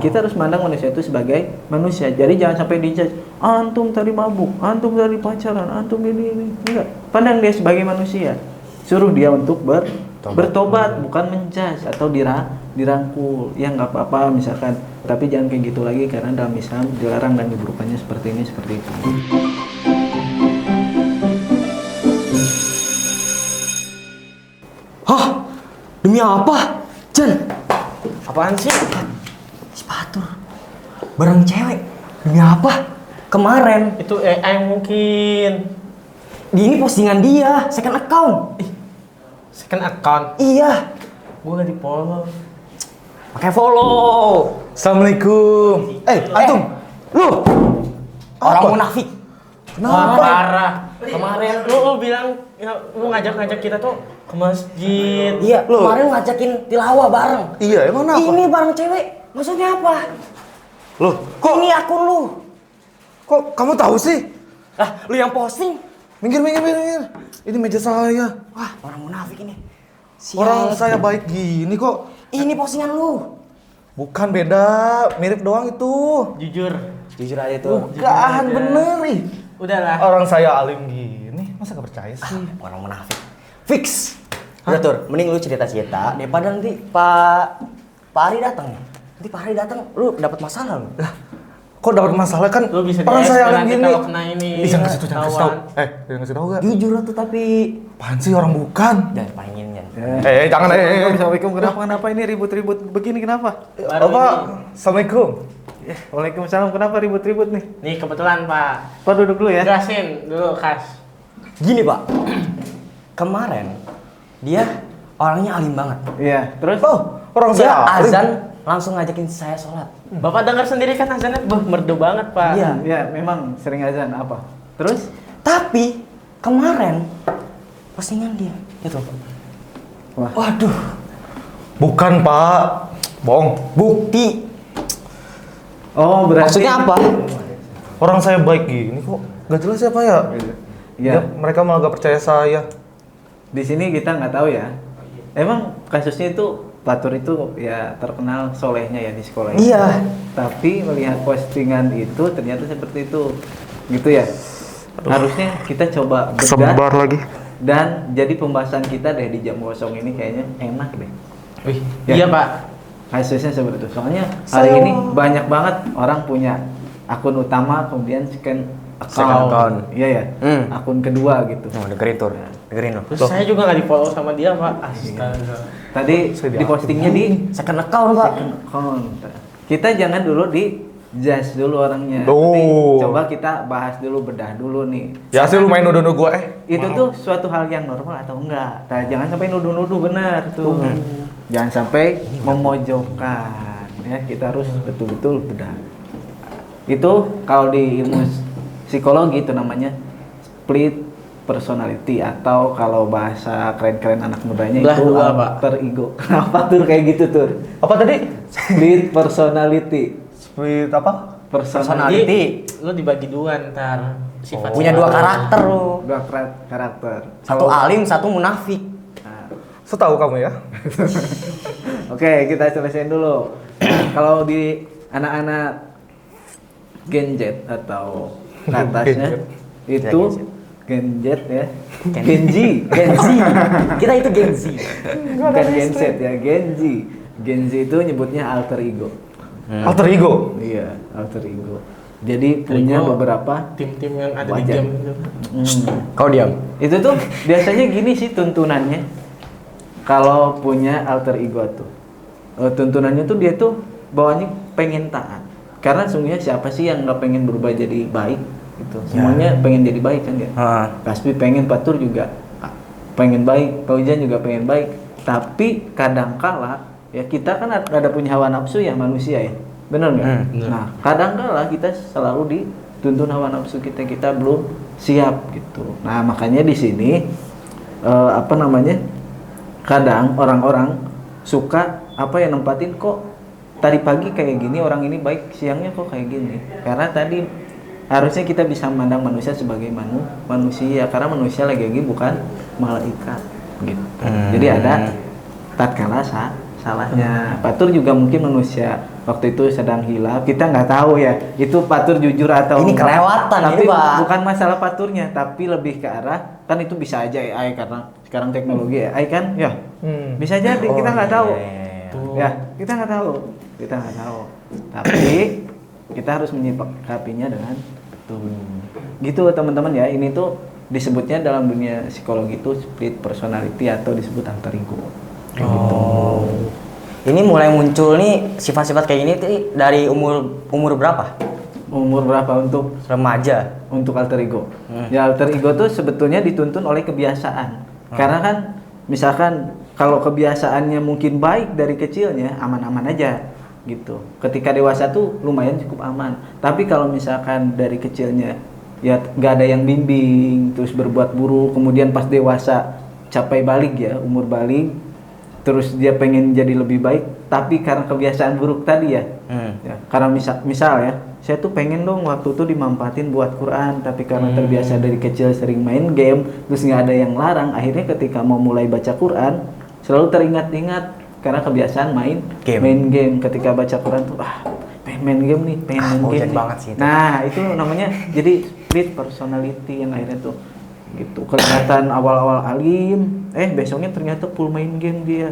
Kita harus mandang manusia itu sebagai manusia. Jadi jangan sampai dijudge, antum tadi mabuk, antum tadi pacaran, antum ini. Enggak. Pandang dia sebagai manusia. Suruh dia untuk bertobat, bukan menjudge atau dirangkul. Ya nggak apa-apa misalkan. Tapi jangan kayak gitu lagi karena dalam Islam dilarang dan diburukannya seperti ini, seperti itu. Hah? Demi apa? Jan? Apaan sih? Sepatu. Barang cewek. Demi apa? Kemarin. Itu AI mungkin. Ini postingan dia, second account. Second account. Iya. Gue gak di follow. Pakai follow. Assalamualaikum. Antum. Lu. Orang Apa? munafik. Wah, parah. Kemarin lu bilang ya, lu ngajak kita tuh ke masjid. Iya, Lu. kemarin ngajakin tilawah bareng. Iya, emang apa? Ini bareng cewek. Maksudnya apa? Loh, kok Ini akun lu. kamu tahu sih? Lah, lu yang posting. Minggir. Ini meja saya. Wah, orang munafik ini. Orang Sial. saya baik gini kok. Ini postingan lu. Bukan, beda, mirip doang itu. Jujur. Jujur aja tuh. Bukan, bener ih. Udahlah. Orang saya alim gini, masa gak percaya sih? Orang munafik. Fix. Udah Tur, mending lu cerita-cerita daripada nanti Pak Ari datang. Nanti Pak Ari datang, lu dapat masalah lu. Kok dapat masalah kan? Lu bisa orang saya alim nanti gini. kalau kena ini. Ih, jangan kasih tahu. ketahuan. Jangan kasih tahu gak? Jujur tuh tapi Apaan sih, orang bukan? jangan pengen ya. Jangan. Assalamualaikum. Kenapa ini ribut-ribut begini kenapa? Baru Apa? ini. Assalamualaikum. Waalaikumsalam. Kenapa ribut-ribut nih? Nih kebetulan Pak. Pak duduk dulu ya. Jelasin dulu Kas. Gini, Pak. Kemarin dia orangnya alim banget. Iya. Terus? Oh, orang Dia saya alim. azan langsung ngajakin saya sholat. Bapak dengar sendiri kan azannya merdu banget Pak. Iya. Ya memang sering azan apa? Terus? Tapi kemarin postingan dia itu. Wah. Waduh, Bukan, Pak. Bohong. bukti. Oh berarti. Maksudnya apa? Orang saya baik gini kok. Gak jelas siapa ya? Ya. Mereka malah gak percaya saya. Di sini kita nggak tahu ya. Emang kasusnya itu Batur itu ya terkenal solehnya ya di sekolah. Iya. Tapi melihat postingan itu ternyata seperti itu, gitu ya. Harusnya kita coba bedah lagi. dan jadi pembahasan kita deh di jam kosong ini kayaknya enak deh. Wih, Ya. iya Pak. Kasusnya seperti itu. Soalnya hari ini banyak banget orang punya akun utama kemudian second account. Iya ya. Akun kedua gitu. Oh, dengerin Tur. Dengerin loh. Terus saya juga nggak di follow sama dia Pak. Astaga. Tadi Saya di postingnya di Second account, Pak. second account. Kita jangan dulu di judge dulu orangnya. Duh. Tapi coba kita bahas dulu, bedah dulu nih. Ya sih lu main nuduh-nuduh gue Itu tuh suatu hal yang normal atau enggak? Nah, jangan sampai nuduh-nuduh benar tuh. Jangan sampai memojokkan ya. Kita harus betul-betul bedah. Itu kalau di ilmu psikologi itu namanya split personality atau kalau bahasa keren-keren anak mudanya Belah itu dua, Pak. alter ego. Kenapa tuh kayak gitu tuh? Apa tadi? Split personality. Split apa? Personality. Jadi, lu dibagi dua ntar sifat. Punya dua karakter lu. Dua karakter. Satu alim, satu munafik. Nah, Setahu kamu ya? Oke, kita selesaiin dulu. Nah, kalau di anak-anak Gen Z atau ke atasnya itu Gen Z ya. Gen Z. Gen Z. Kita itu Gen Z. Bukan Gen Z ya, Gen Z. Gen Z itu nyebutnya alter ego. Alter ego. Iya, alter ego. Jadi punya Ego. beberapa Tim-tim yang ada di wajah. game gitu. Kau diam. Itu tuh biasanya gini sih tuntunannya. Kalau punya alter ego tuh. Tuntunannya tuh dia tuh bawahnya pengen taat. Karena sungguhnya siapa sih yang nggak pengen berubah jadi baik gitu. Semuanya pengen jadi baik kan ya. Kasbi pengen, Patur juga pengen baik, Paujan juga pengen baik. Tapi kadangkala ya kita kan ada punya hawa nafsu ya manusia ya. Benar nggak? benar. Nah, kadangkala kita selalu dituntun hawa nafsu kita belum siap gitu. Nah, makanya di sini kadang orang-orang suka nempatin kok tadi pagi kayak gini, orang ini baik, siangnya kok kayak gini. Karena tadi harusnya kita bisa memandang manusia sebagai manusia, karena manusia lagi bukan malaikat gitu. Jadi ada tatkala salahnya. Batur juga mungkin manusia waktu itu sedang hilaf, kita nggak tahu ya itu patur jujur atau Ini enggak. kelewatan Tapi ini, Pak. bukan masalah paturnya, tapi lebih ke arah kan itu bisa aja AI karena sekarang teknologi AI kan ya bisa jadi kita nggak tahu ya kita nggak tahu tapi kita harus menyikapinya dengan betul gitu teman-teman ya. Ini tuh disebutnya dalam dunia psikologi itu split personality atau disebut alter ego kayak gitu. Ini mulai muncul nih sifat-sifat kayak gini tuh dari umur berapa? Umur berapa untuk Remaja. alter ego? Ya alter ego tuh sebetulnya dituntun oleh kebiasaan. Karena kan misalkan kalau kebiasaannya mungkin baik dari kecilnya aman-aman aja gitu. Ketika dewasa tuh lumayan cukup aman. Tapi kalau misalkan dari kecilnya ya nggak ada yang bimbing, terus berbuat buruk, kemudian pas dewasa capai balik ya umur balik, terus dia pengen jadi lebih baik, tapi karena kebiasaan buruk tadi ya, ya karena misal ya, saya tuh pengen dong waktu itu dimanfaatin buat Quran, tapi karena terbiasa dari kecil sering main game, terus nggak ada yang larang, akhirnya ketika mau mulai baca Quran, selalu teringat-ingat karena kebiasaan main game. Ketika baca Quran tuh, pengen main game nih, pengen main game nih. Banget sih itu. Nah itu namanya jadi split personality yang akhirnya tuh gitu kelihatan awal-awal alim, besoknya ternyata full main game dia.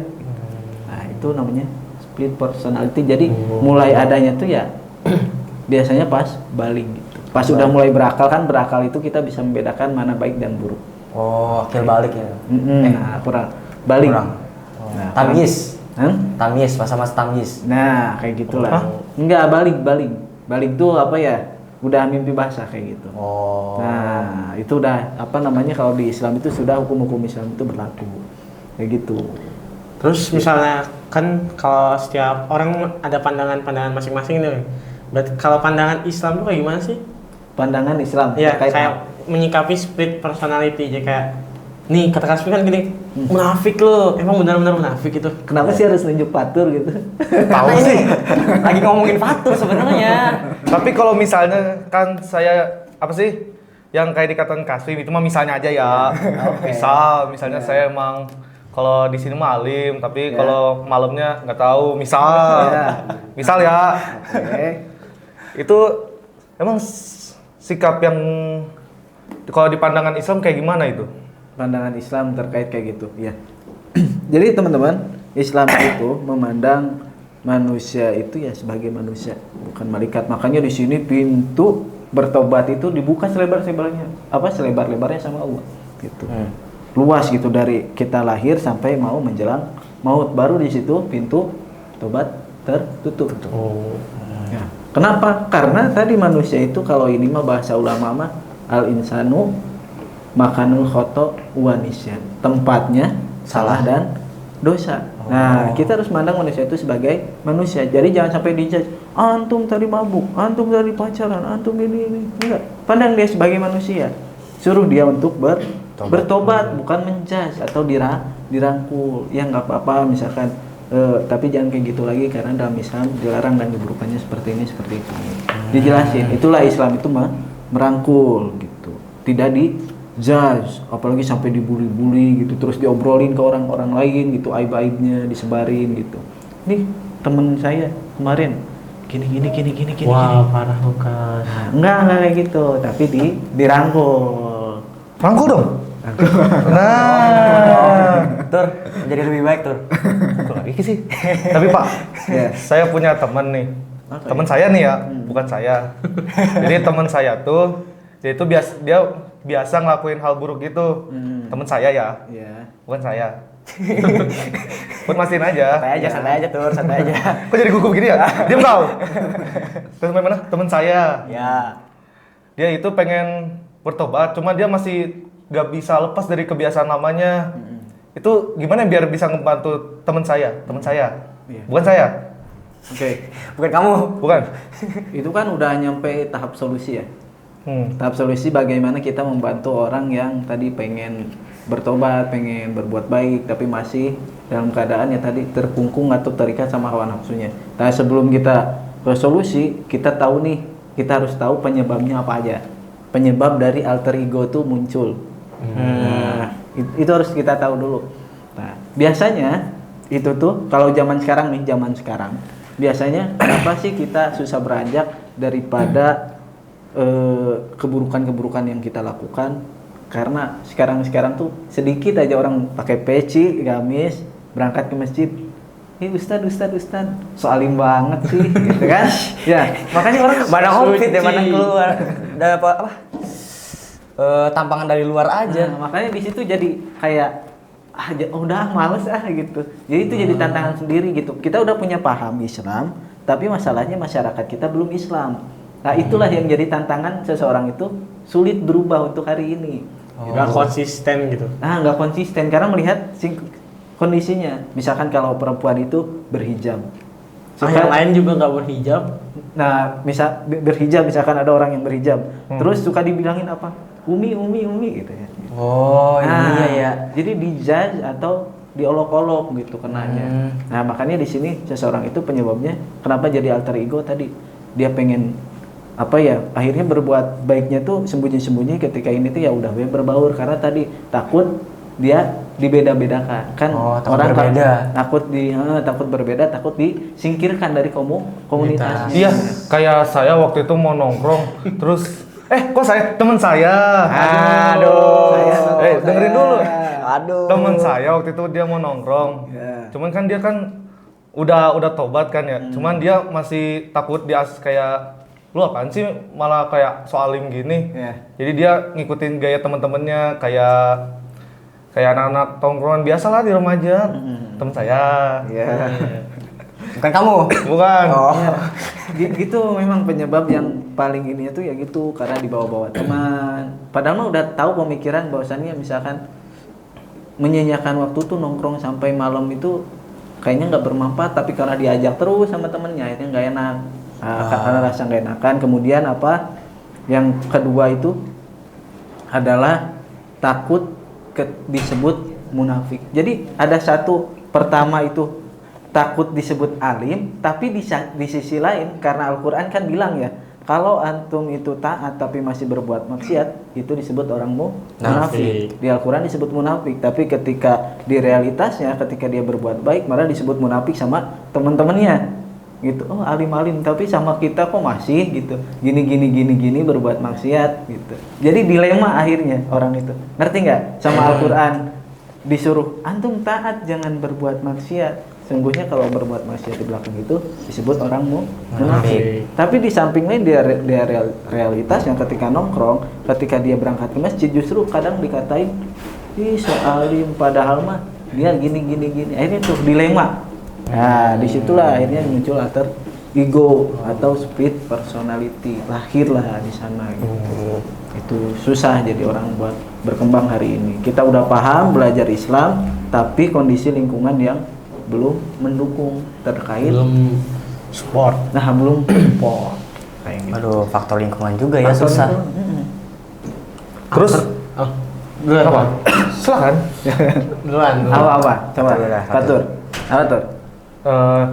Nah itu namanya split personality. Jadi mulai adanya tuh ya biasanya pas balik gitu. Pas udah mulai berakal kan, berakal itu kita bisa membedakan mana baik dan buruk. Oh, akil balik ya. Nah kurang balik. Nah, Tamyiz. Tamyiz, masa-masa tamyiz. Nah kayak gitulah. Enggak balik tuh apa ya? Udah mimpi basah kayak gitu. Oh. Nah, itu udah apa namanya kalau di Islam itu sudah hukum-hukum Islam itu berlaku. Kayak gitu. Terus misalnya kan kalau setiap orang ada pandangan-pandangan masing-masing nih. Berarti kalau pandangan Islam tuh kayak gimana sih? Pandangan Islam Ya, terkait kayak menyikapi split personality aja kayak nih kata Kaspi kan gini, munafik lo, emang benar-benar munafik itu. kenapa sih harus nunjuk patur gitu? Tahu sih. Lagi ngomongin fatur sebenarnya. Tapi kalau misalnya kan saya apa sih yang kayak dikatakan Kasvim itu mah misalnya aja ya. Misalnya saya emang kalau di sini mah alim, tapi kalau malamnya nggak tahu. Misal ya. Itu emang sikap yang kalau di pandangan Islam kayak gimana itu? Pandangan Islam terkait kayak gitu, ya. Jadi teman-teman, Islam itu memandang manusia itu ya sebagai manusia, bukan malaikat. Makanya di sini pintu bertobat itu dibuka selebar-lebarnya sama Allah, gitu. Luas gitu dari kita lahir sampai mau menjelang maut, baru di situ pintu tobat tertutup. Ya. Kenapa? Karena tadi manusia itu kalau ini mah bahasa ulama mah al insanu makanul khoto wa nisyan, tempatnya salah dan dosa. Nah, kita harus mandang manusia itu sebagai manusia. Jadi jangan sampai dijudge, antum tadi mabuk, antum tadi pacaran, antum ini. Enggak. Pandang dia sebagai manusia. Suruh dia untuk bertobat, bukan menjudge atau dirangkul. Ya nggak apa-apa misalkan, tapi jangan kayak gitu lagi karena dalam Islam dilarang dan keburukannya seperti ini, seperti itu. Dijelasin. Itulah Islam itu merangkul gitu. Tidak judge, apalagi sampai dibully-bully gitu, terus diobrolin ke orang-orang lain gitu, aib-aibnya disebarin gitu. Nih temen saya kemarin gini. Wah, parah Lukas. Enggak kayak gitu, tapi dirangkul. Rangkul dong. Nah, Tur, jadi lebih baik Tur. kok lagi sih? Tapi Pak, saya punya teman nih. Teman saya nih ya, bukan saya. Jadi teman saya tuh, dia biasa ngelakuin hal buruk gitu. Temen saya ya, bukan saya. Buat mastiin aja. Santai aja Tur, santai aja. Kok jadi gugup gini ya? Diam kau. Terus mana? Temen saya. Ya. Dia itu pengen bertobat, cuma dia masih gak bisa lepas dari kebiasaan lamanya. Itu gimana biar bisa ngebantu temen saya? Bukan saya. Oke. Bukan kamu. Bukan. Itu kan udah nyampe tahap solusi ya. Tahap solusi bagaimana kita membantu orang yang tadi pengen bertobat, pengen berbuat baik, tapi masih dalam keadaan yang tadi terkungkung atau terikat sama hawa nafsunya. Nah sebelum kita ke solusi, kita tahu nih, kita harus tahu penyebabnya apa aja. Penyebab dari alter ego itu muncul. Nah, itu harus kita tahu dulu. Nah biasanya itu tuh kalau zaman sekarang biasanya kenapa sih kita susah beranjak daripada keburukan-keburukan yang kita lakukan? Karena sekarang tuh sedikit aja orang pakai peci, gamis, berangkat ke masjid. Ustad, so alim banget sih, gitu kan? Ya, makanya orang Mana outfit ya, Suci. mana keluar. Dan apa? Tampangan dari luar aja. Nah, makanya di situ jadi kayak udah males gitu. Jadi itu jadi tantangan sendiri gitu. Kita udah punya paham Islam, tapi masalahnya masyarakat kita belum Islam. Nah, itulah yang jadi tantangan seseorang itu sulit berubah untuk hari ini. Nggak konsisten gitu. Nah, nggak konsisten karena melihat kondisinya. Misalkan kalau perempuan itu berhijab. Yang lain juga nggak berhijab. Nah, berhijab, misalkan ada orang yang berhijab, terus suka dibilangin apa? Umi gitu ya. Oh, Nah, iya ya. Jadi dijudge atau diolok-olok gitu kenanya. Nah, makanya di sini seseorang itu penyebabnya kenapa jadi alter ego tadi. Dia pengen akhirnya berbuat baiknya tuh sembunyi-sembunyi, ketika ini tuh ya udah berbaur karena tadi takut dia dibeda-bedakan. Kan takut orang berbeda. takut berbeda, takut disingkirkan dari komunitas. Iya, kayak saya waktu itu mau nongkrong, terus kok teman saya. Aduh. Dengerin dulu. Aduh. Teman saya waktu itu dia mau nongkrong. Ya. Cuman kan dia kan udah tobat kan ya. Cuman dia masih takut kayak lu apaan sih malah kayak soalim gini. Ya. Jadi dia ngikutin gaya teman-temannya kayak anak-anak tongkrongan biasa lah di remaja. Teman saya. Ya. Bukan kamu. Bukan. Oh. Gitu memang penyebab yang paling ininya tuh ya gitu, karena dibawa-bawa teman. Padahal mah udah tahu pemikiran bahwasannya misalkan menyanyiakan waktu tuh nongkrong sampai malam itu kayaknya nggak bermanfaat, tapi karena diajak terus sama temennya akhirnya nggak enak. Karena rasa nggak enakan. Kemudian yang kedua itu adalah takut disebut munafik. Jadi ada satu, pertama itu takut disebut alim, tapi di sisi lain karena Al-Quran kan bilang ya, kalau antum itu taat tapi masih berbuat maksiat, itu disebut orang munafik. Di Al-Quran disebut munafik, tapi ketika di realitasnya, ketika dia berbuat baik, malah disebut munafik sama teman-temannya. Gitu, alim-alim tapi sama kita kok masih gitu, gini berbuat maksiat gitu. Jadi dilema akhirnya orang itu, ngerti nggak? Sama Al-Quran disuruh antum taat jangan berbuat maksiat, sungguhnya kalau berbuat maksiat di belakang itu disebut orang munafik. Tapi di samping lain dia realitas yang ketika nongkrong, ketika dia berangkat ke masjid justru kadang dikatain so alim, padahal mah dia gini. Akhirnya tuh dilema. Nah, disitulah akhirnya muncul alter ego atau split personality, lahirlah di sana gitu. Itu susah jadi orang buat berkembang hari ini. Kita udah paham belajar Islam, tapi kondisi lingkungan yang belum mendukung terkait Belum support. Nah, belum support kayak gitu. Aduh, faktor lingkungan juga ya Faktor susah. itu, Terus Duluan, apa? Silakan. Duluan. Apa? Coba. Fatur. Apa tuh?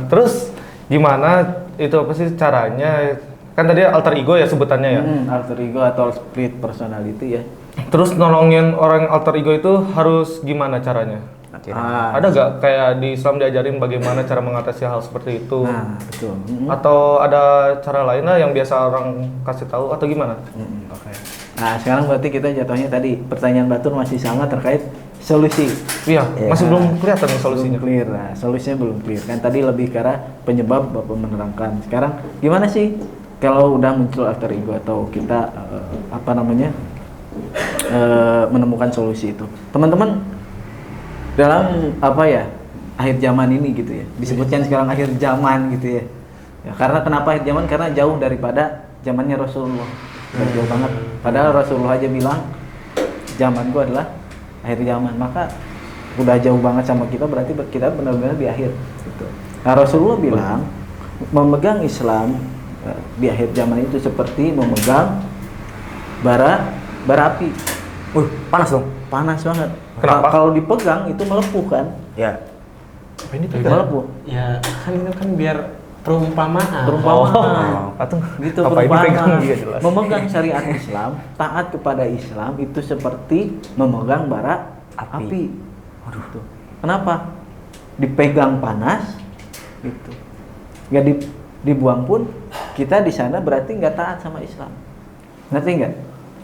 Terus gimana itu apa sih caranya? Kan tadi alter ego ya sebutannya ya. Alter ego atau split personality ya. Terus nolongin orang alter ego itu harus gimana caranya? Ada gak kayak di Islam diajarin bagaimana cara mengatasi hal seperti itu? Nah, betul. Atau ada cara lain lah yang biasa orang kasih tahu atau gimana? Oke. Nah, sekarang berarti kita jatuhnya tadi pertanyaan Batur masih sama terkait solusi. Iya, masih belum kelihatan nih solusinya. Belum clear. Nah, solusinya belum clear. Kan tadi lebih ke arah penyebab Bapak menerangkan. Sekarang gimana sih kalau udah muncul alter ego atau kita menemukan solusi itu? Teman-teman, dalam akhir zaman ini gitu ya, disebutkan sekarang akhir zaman gitu ya. Ya, karena kenapa akhir zaman? Karena jauh daripada zamannya Rasulullah. Jauh banget. Padahal Rasulullah aja bilang zaman gua adalah akhir zaman, maka udah jauh banget sama kita, berarti kita benar-benar di akhir gitu. Nah, Rasulullah bilang memegang Islam di akhir zaman itu seperti memegang bara api. Panas dong. Panas banget. Kenapa? Kalau dipegang itu melepuh kan? Ya. Apa ini tuh? Melepuh. Ya kan itu kan biar perumpamaan. Atau Gitu apa ini pegang perumpamaan. dia jelas. Memegang syariat Islam, taat kepada Islam itu seperti memegang bara api. Waduh tuh. Kenapa? Dipegang panas gitu. nggak dibuang pun kita di sana berarti nggak taat sama Islam. Ngerti nggak?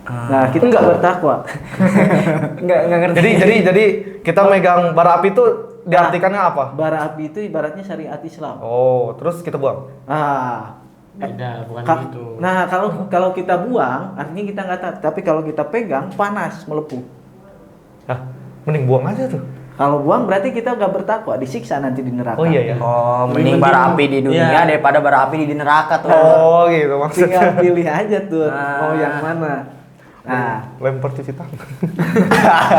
Nah, kita nggak bertakwa. Nggak ngerti. Jadi kita megang bara api itu diartikannya apa? Bara api itu ibaratnya syariat Islam. Oh, terus kita buang. Beda, bukan gitu. Nah, kalau kita buang artinya kita nggak taat. Tapi kalau kita pegang panas melepuh. Nah, mending buang aja tuh. Kalau buang berarti kita nggak bertakwa, disiksa nanti di neraka. Oh iya ya. Oh, mending bara api di dunia Iya. daripada bara api di neraka tuh. Oh gitu Tinggal maksudnya. pilih aja tuh Nah. mau yang mana. Nah, Lempar cuci tangan.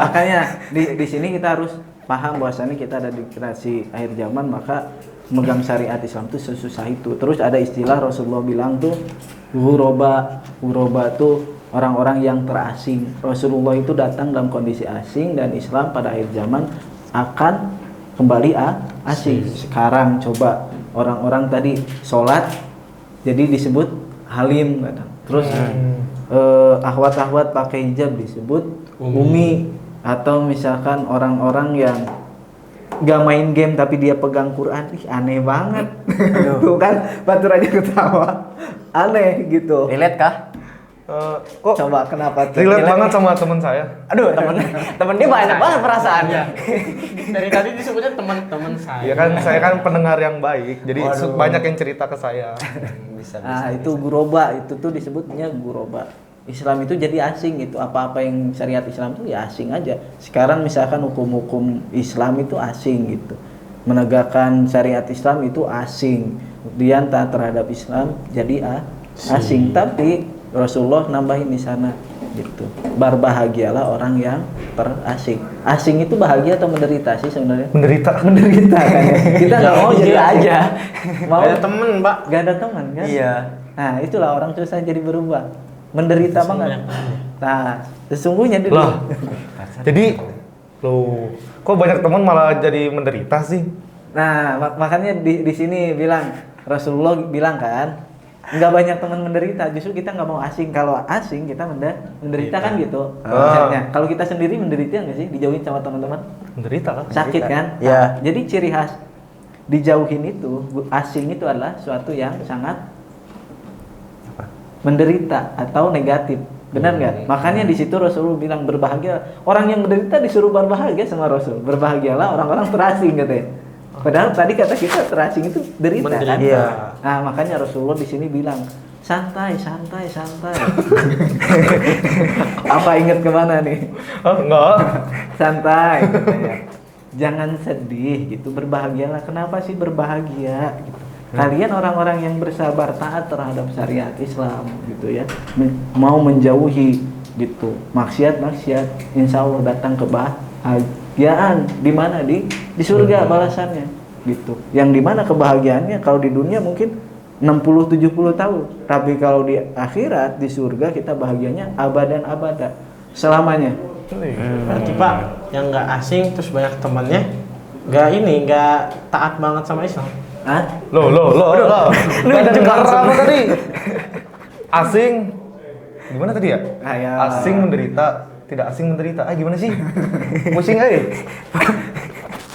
makanya di sini kita harus paham bahwasannya kita ada di generasi akhir zaman, maka megang syariat Islam tuh sesusah itu. Terus ada istilah Rasulullah bilang tuh huroba tuh orang-orang yang terasing. Rasulullah itu datang dalam kondisi asing dan Islam pada akhir zaman akan kembali asing. Sekarang coba orang-orang tadi sholat jadi disebut halim kadang. Terus ahwat-ahwat pakai hijab disebut umi, atau misalkan orang-orang yang gak main game tapi dia pegang Quran, ih aneh banget. Tuh kan Batur aja ketawa, aneh gitu. Relate kah? Kok Coba kenapa tuh? relate banget sama teman saya? Aduh, temen dia banyak banget perasaannya. Dari tadi disebutnya teman-teman saya. Ya kan saya kan pendengar yang baik, jadi Waduh. banyak yang cerita ke saya. Bisa. Nah itu guroba, itu tuh disebutnya guroba. Islam itu jadi asing gitu, apa-apa yang syariat Islam tuh ya asing aja. Sekarang misalkan hukum-hukum Islam itu asing gitu, menegakkan syariat Islam itu asing, kemudian taat terhadap Islam jadi asing. Tapi Rasulullah nambahin di sana gitu, berbahagialah orang yang terasing. Asing itu bahagia atau menderita sih sebenarnya? Menderita. Menderita kan ya? Kita nggak mau jadi Jujur aja, mau Ada temen, Mbak. gak ada teman kan? Iya. Nah itulah orang susah jadi berubah, menderita banget. Nah sesungguhnya dulu. Lah. Jadi loh, kok banyak teman malah jadi menderita sih? Nah makanya di sini bilang Rasulullah bilang kan, nggak banyak teman menderita, justru kita nggak mau asing. Kalau asing kita menderita kan gitu. Misalnya kalau kita sendiri menderita nggak sih dijauhin sama teman-teman? Menderita kan? Sakit kan? Iya. Nah, jadi ciri khas dijauhin itu, asing itu adalah suatu yang sangat menderita atau negatif. Benar nggak? Makanya di situ Rasul bilang berbahagia. Orang yang menderita disuruh berbahagia sama Rasul. Berbahagialah orang-orang terasing katanya. Padahal tadi kata kita terasing itu derita kan? Iya. Nah, makanya Rasulullah di sini bilang santai. Apa ingat kemana nih? Oh, enggak. Santai katanya. Jangan sedih gitu, berbahagialah. Kenapa sih berbahagia gitu? Kalian orang-orang yang bersabar taat terhadap syariat Islam gitu ya, mau menjauhi gitu maksiat, insya Allah datang kebahagiaan. Di mana? Di surga balasannya gitu. Yang dimana kebahagiaannya kalau di dunia mungkin 60-70 tahun, tapi kalau di akhirat di surga kita bahagianya abadan abada, selamanya. Berarti Pak, yang nggak asing terus banyak temannya, nggak taat banget sama Islam. Hah? Loh. Lu dengar apa tadi? Asing. Gimana tadi ya? Kayak Asing menderita, tidak asing menderita. Gimana sih? Pusing aja.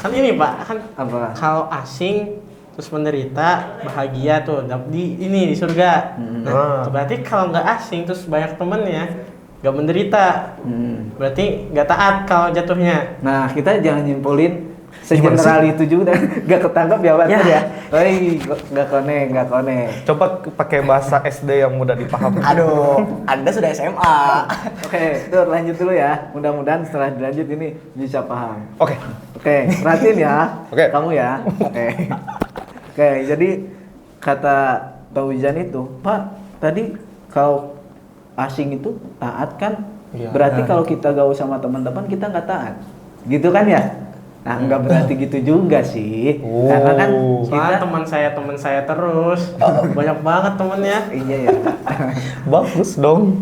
Kan ini Pak, kan apa? kalau asing terus menderita bahagia tuh di surga. Nah, berarti kalau nggak asing terus banyak temennya nggak menderita, berarti nggak taat kalau jatuhnya. Nah, kita jangan nyimpulin segeneral itu juga, gak ketangkap ya Pak ya. Hei, gak kone. Coba pakai bahasa SD yang mudah dipahami. Aduh, Anda sudah SMA. Oke, tuh lanjut dulu ya. Mudah-mudahan setelah dilanjut ini bisa paham. Oke. Oke, perhatiin ya. Oke. Kamu ya. Oke, jadi kata Pak Wizan itu, Pak, tadi kalau asing itu taat kan? Iya. Berarti kalau kita gaul sama teman-teman kita nggak taat. Gitu kan ya? Nah, nggak berarti gitu juga sih. Karena kan Soalnya kita teman saya terus, banyak banget temennya. iya ya. Bagus dong.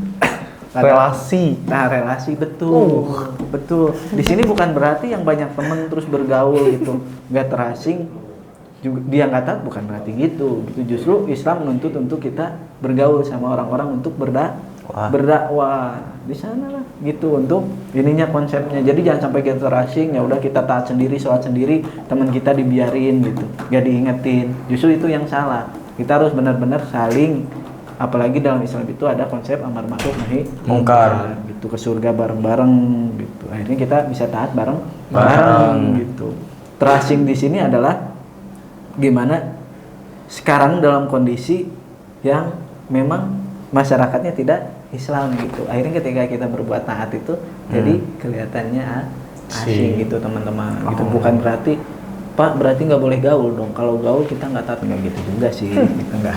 Relasi. Nah, relasi betul. Betul. Di sini bukan berarti yang banyak temen terus bergaul gitu, nggak terasing juga dia nggak taat, bukan berarti gitu. Gitu justru Islam menuntut untuk kita bergaul sama orang-orang untuk berdakwah. di sana lah gitu untuk ininya konsepnya. Jadi jangan sampai kita terasing, ya udah kita taat sendiri, sholat sendiri, teman kita dibiarin gitu, gak diingetin. Justru itu yang salah. Kita harus benar-benar saling, apalagi dalam Islam itu ada konsep amar ma'ruf nahi Mungkar. gitu, ke surga bareng-bareng gitu. Akhirnya kita bisa taat Bareng. bareng gitu. Terasing di sini adalah gimana sekarang dalam kondisi yang memang masyarakatnya tidak Islam gitu. Akhirnya ketika kita berbuat taat itu jadi kelihatannya asing gitu teman-teman. Gitu bukan berarti Pak berarti nggak boleh gaul dong. Kalau gaul kita nggak taat, nggak gitu juga sih. Kita nggak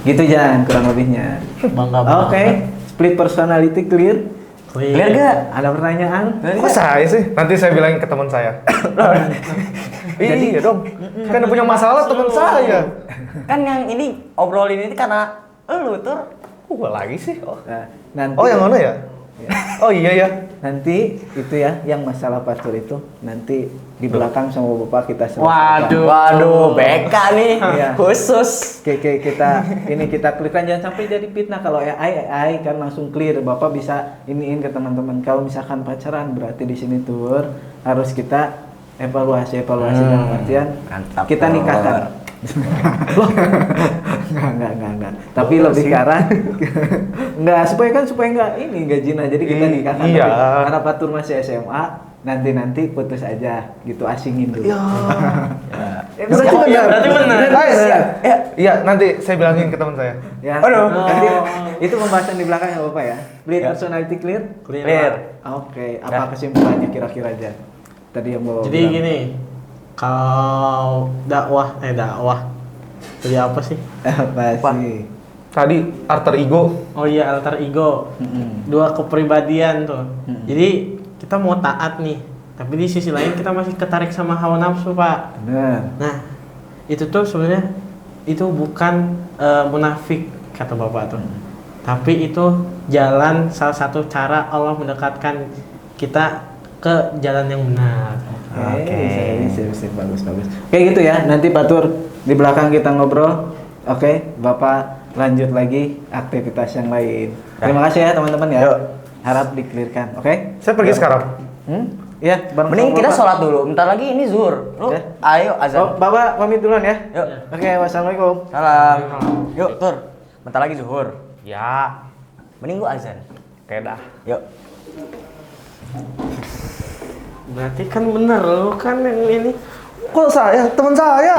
gitu jangan kurang lebihnya. Bangga Oke, banget. Split personality clear. Clear gak? Ada pertanyaan? Kok saya sih? Nanti saya bilangin ke teman saya. Iya dong. Kan udah punya masalah teman saya. Kan yang ini obrolin ini karena lu Tur. Gua lagi sih. Oh. Nah, nanti, Oh, yang mana ya? Oh iya ya. nanti itu ya yang masalah pastor itu nanti di belakang sama Bapak kita selesaikan. Waduh, BK nih Iya. khusus. Kita clearkan, jangan sampai jadi fitnah. Kalau AI kan langsung clear, Bapak bisa iniin ke teman-teman. Kalau misalkan pacaran berarti di sini Tur harus kita evaluasi dalam artian Mantap, kita Tur. nikahkan. Enggak. Tapi lebih ke arah enggak supaya enggak zina. Jadi kita nikahkan. Iya. Tapi karena Patur masih SMA, nanti putus aja gitu, asingin dulu. Berarti benar. berarti benar. Iya, nanti saya bilangin ke teman saya. Ya. Aduh. Nanti itu pembahasan di belakang ya Bapak ya. Split personality clear? Clear. Oke, apa kesimpulannya kira-kira aja? Tadi yang Bapak Jadi bilang. gini, kalau dakwah jadi apa sih? Apa sih? Tadi alter ego. Oh iya, alter ego. Mm-mm. Dua kepribadian tuh. Jadi kita mau taat nih, tapi di sisi lain kita masih ketarik sama hawa nafsu, Pak. Benar. Nah, itu tuh sebenarnya itu bukan munafik kata Bapak tuh. Tapi itu salah satu cara Allah mendekatkan kita ke jalan yang benar. Oke, bagus. Oke gitu ya. Nanti Pak Tur di belakang kita ngobrol. Oke, Bapak lanjut lagi aktivitas yang lain. Terima kasih ya teman-teman ya. Yuk. Harap diklirkan. Oke? Saya pergi sekarang. Iya, bareng Mending sama kita Bapak. sholat dulu. Bentar lagi ini zuhur. Lu Oke. ayo Oh, azan. Bapak pamit duluan ya. Yuk. Oke, wassalamualaikum. Salam. Yuk, Tur. Bentar lagi zuhur. Ya. Mending lu azan. Oke dah. Yuk. Berarti kan bener lu kan yang ini. Kok saya? Teman saya.